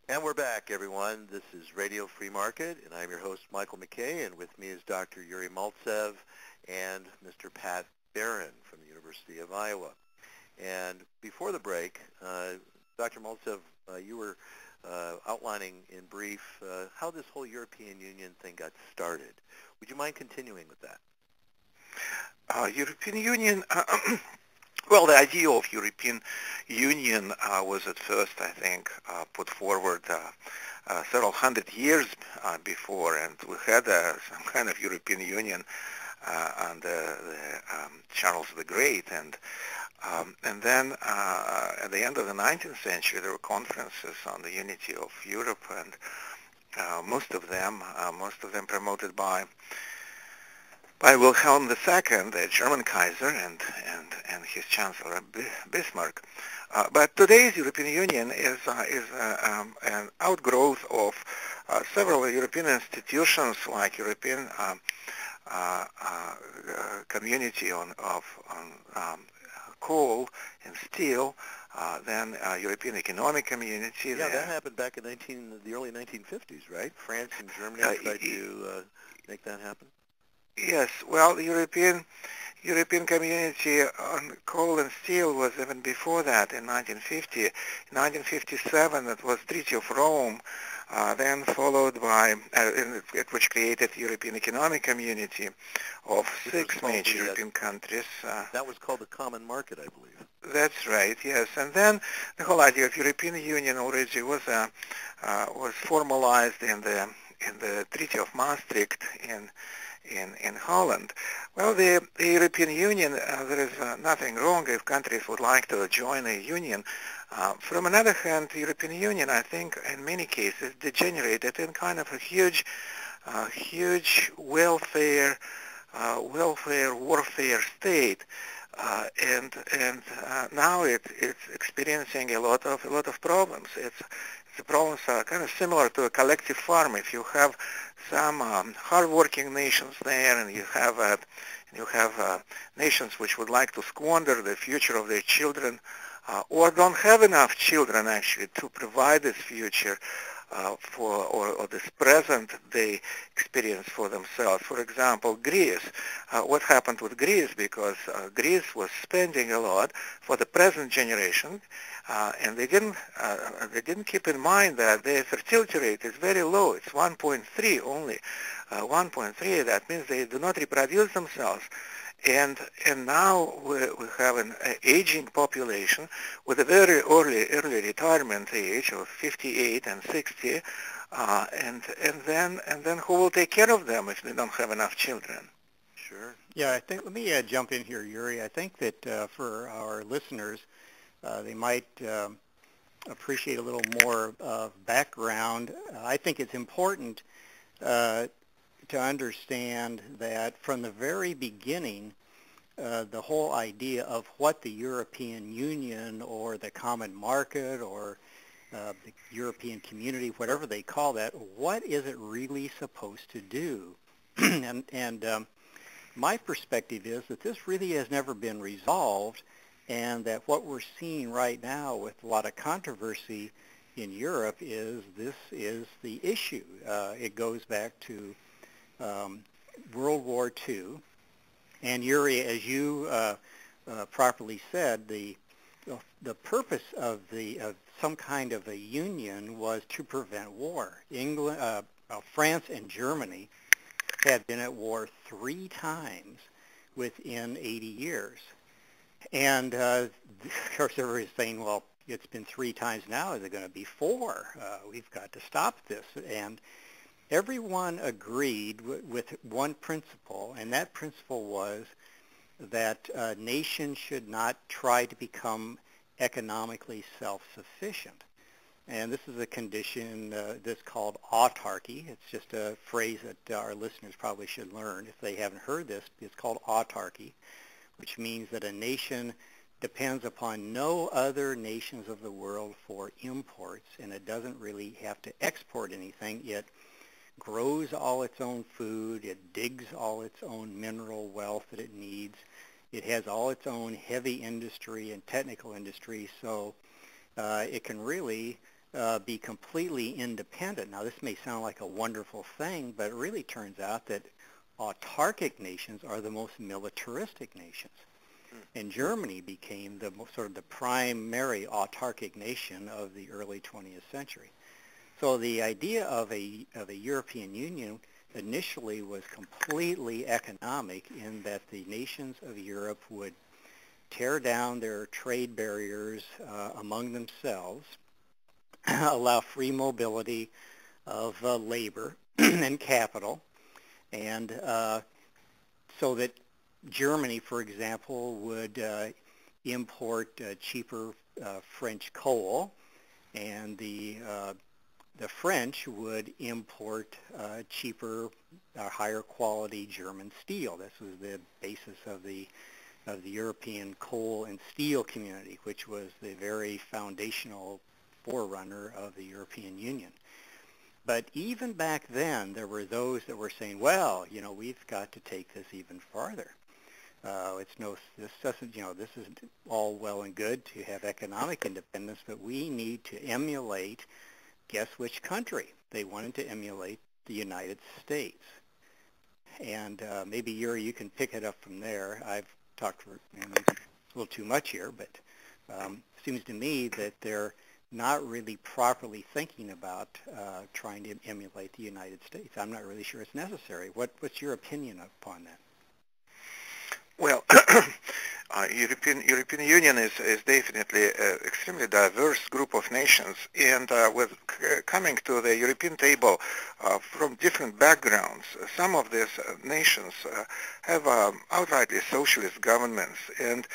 And we're back, everyone. This is Radio Free Market, and I'm your host, Michael McKay, and with me is Dr. Yuri Maltsev and Mr. Pat Barron from the University of Iowa. And before the break, Dr. Maltsev, you were outlining in brief how this whole European Union thing got started. Would you mind continuing with that? European Union, well, the idea of European Union was at first, I think, put forward several hundred years before, and we had some kind of European Union under Charles the Great, and then at the end of the 19th century, there were conferences on the unity of Europe, and most of them promoted by Wilhelm II, the German Kaiser, and his Chancellor Bismarck. But today's European Union is an outgrowth of several European institutions, like European Community on coal and steel, then European Economic Community. Yeah, that happened back in the early 1950s, right? France and Germany tried to make that happen. Yes, well, the European Community on coal and steel was even before that in 1950. In 1957, it was Treaty of Rome, then followed by, which created the European Economic Community of six major European countries. That was called the Common Market, I believe. That's right, yes. And then the whole idea of European Union already was formalized in the Treaty of Maastricht in Holland. Well, the European Union, there is nothing wrong if countries would like to join a union. From another hand, the European Union, I think, in many cases, degenerated in kind of a huge welfare warfare state, and now it's experiencing a lot of problems. The problems are kind of similar to a collective farm. If you have some hard-working nations there, and you have nations which would like to squander the future of their children, or don't have enough children actually to provide this future or this present day experience for themselves. For example, Greece. What happened with Greece? Because Greece was spending a lot for the present generation, and they didn't keep in mind that their fertility rate is very low. It's 1.3 only. 1.3. That means they do not reproduce themselves. And now we have an aging population with a very early retirement age of 58 and 60, and then who will take care of them if they don't have enough children? Sure. Yeah, I think, let me jump in here, Yuri. I think that for our listeners, they might appreciate a little more background. I think it's important to understand that from the very beginning, the whole idea of what the European Union or the Common Market or the European Community, whatever they call that, what is it really supposed to do? and my perspective is that this really has never been resolved, and that what we're seeing right now with a lot of controversy in Europe is this is the issue. It goes back to World War II, and Yuri, as you properly said, the purpose of some kind of a union was to prevent war. France and Germany had been at war 3 times within 80 years, and of course everybody's saying, well, it's been 3 times now. Is it going to be 4? We've got to stop this. And everyone agreed with one principle, and that principle was that nations should not try to become economically self-sufficient. And this is a condition that's called autarky. It's just a phrase that our listeners probably should learn if they haven't heard this. It's called autarky, which means that a nation depends upon no other nations of the world for imports, and it doesn't really have to export anything. It grows all its own food. It digs all its own mineral wealth that it needs. It has all its own heavy industry and technical industry, so it can really be completely independent. Now, this may sound like a wonderful thing, but it really turns out that autarkic nations are the most militaristic nations. And Germany became the sort of the primary autarkic nation of the early 20th century. So the idea of a European Union initially was completely economic in that the nations of Europe would tear down their trade barriers among themselves, allow free mobility of labor and capital, and so that Germany, for example, would import cheaper French coal, and the French would import cheaper, higher quality German steel. This was the basis of the European coal and steel community, which was the very foundational forerunner of the European Union. But even back then, there were those that were saying, well, we've got to take this even farther. This is all well and good to have economic independence, but we need to emulate, guess which country? They wanted to emulate the United States. And maybe, Yuri, you can pick it up from there. I've talked for a little too much here, but it seems to me that they're not really properly thinking about trying to emulate the United States. I'm not really sure it's necessary. What's your opinion upon that? Well, European Union is definitely an extremely diverse group of nations, and with coming to the European table from different backgrounds, some of these nations have outrightly socialist governments, and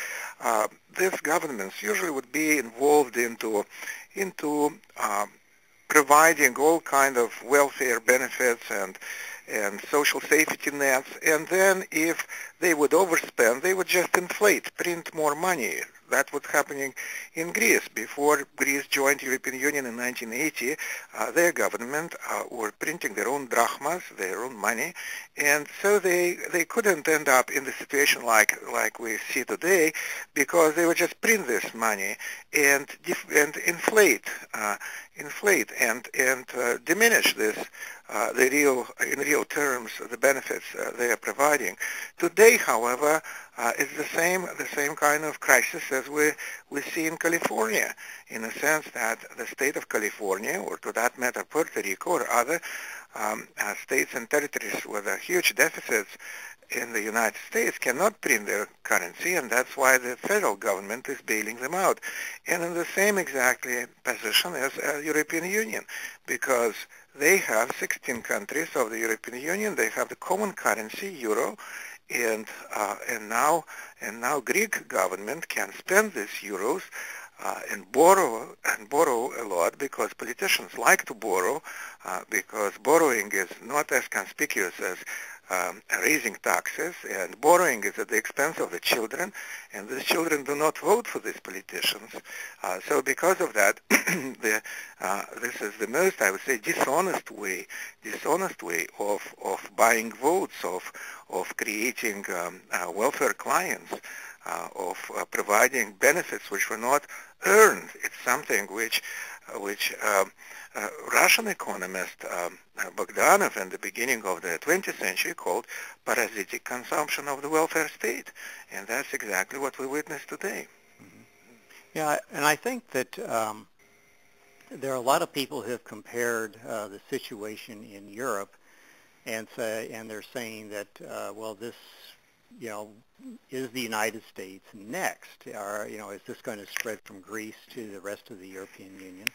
these governments usually would be involved into providing all kind of welfare benefits and social safety nets, and then if they would overspend, they would just inflate, print more money. That was happening in Greece. Before Greece joined the European Union in 1980, their government were printing their own drachmas, their own money, and so they couldn't end up in the situation like we see today, because they would just print this money and inflate and diminish this in real terms the benefits they are providing. Today, however, it's the same kind of crisis as we see in California, in the sense that the state of California, or to that matter Puerto Rico or other states and territories with huge deficits in the United States, cannot print their currency, and that's why the federal government is bailing them out. And in the same exactly position as the European Union, because they have 16 countries of the European Union. They have the common currency, euro, and now Greek government can spend these euros and borrow a lot, because politicians like to borrow, because borrowing is not as conspicuous as raising taxes, and borrowing is at the expense of the children, and the children do not vote for these politicians. So because of that, this is the most, I would say, dishonest way of buying votes, of creating welfare clients, of providing benefits which were not earned. It's something which Russian economist Bogdanov in the beginning of the 20th century called parasitic consumption of the welfare state, and that's exactly what we witness today. Mm-hmm. Yeah, and I think that there are a lot of people who have compared the situation in Europe, and they're saying that this is the United States next, or is this going to spread from Greece to the rest of the European Union?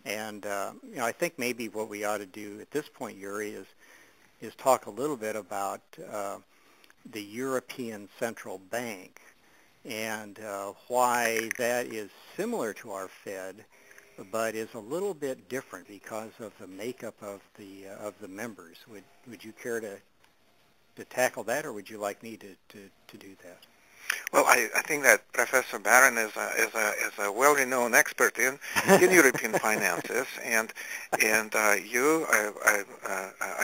And I think maybe what we ought to do at this point, Yuri, is talk a little bit about the European Central Bank and why that is similar to our Fed, but is a little bit different because of the makeup of the members. Would you care to tackle that, or would you like me to do that? Well, I think that Professor Barron is a well-renowned expert in European finances, and I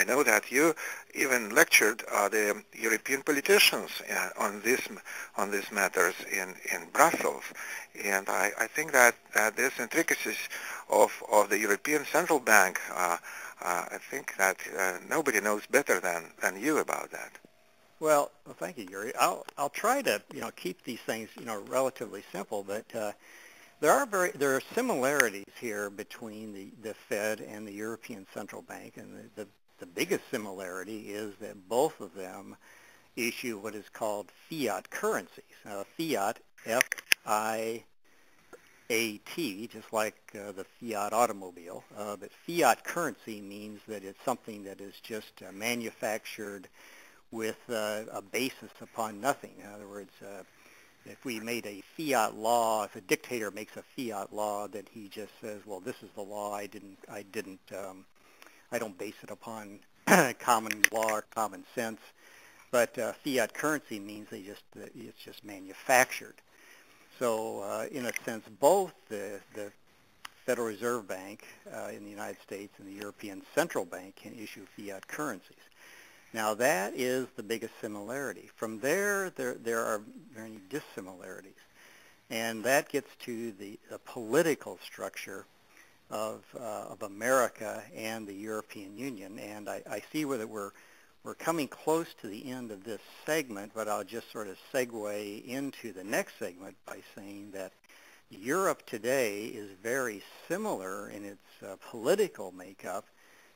know that you even lectured the European politicians on these matters in Brussels, and I think that these intricacies of the European Central Bank, I think that nobody knows better than you about that. Well, thank you, Yuri. I'll try to keep these things relatively simple, but there are similarities here between the Fed and the European Central Bank, and the biggest similarity is that both of them issue what is called fiat currencies. Fiat, F-I-A-T, just like the Fiat automobile, but fiat currency means that it's something that is just manufactured with a basis upon nothing. In other words, if we made a fiat law, if a dictator makes a fiat law, that he just says, well, this is the law. I don't base it upon common law or common sense. But fiat currency means it's just manufactured. So in a sense, both the Federal Reserve Bank in the United States and the European Central Bank can issue fiat currencies. Now that is the biggest similarity. From there are many dissimilarities, and that gets to the political structure of America and the European Union. And I see that we're coming close to the end of this segment, but I'll just sort of segue into the next segment by saying that Europe today is very similar in its political makeup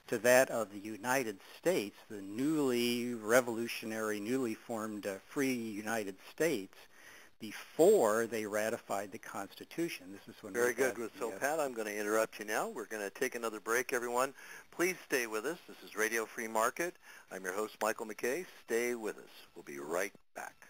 to that of the United States, the newly revolutionary, newly formed free United States, before they ratified the Constitution. This is when very good. So, Pat, I'm going to interrupt you now. We're going to take another break, everyone. Please stay with us. This is Radio Free Market. I'm your host, Michael McKay. Stay with us. We'll be right back.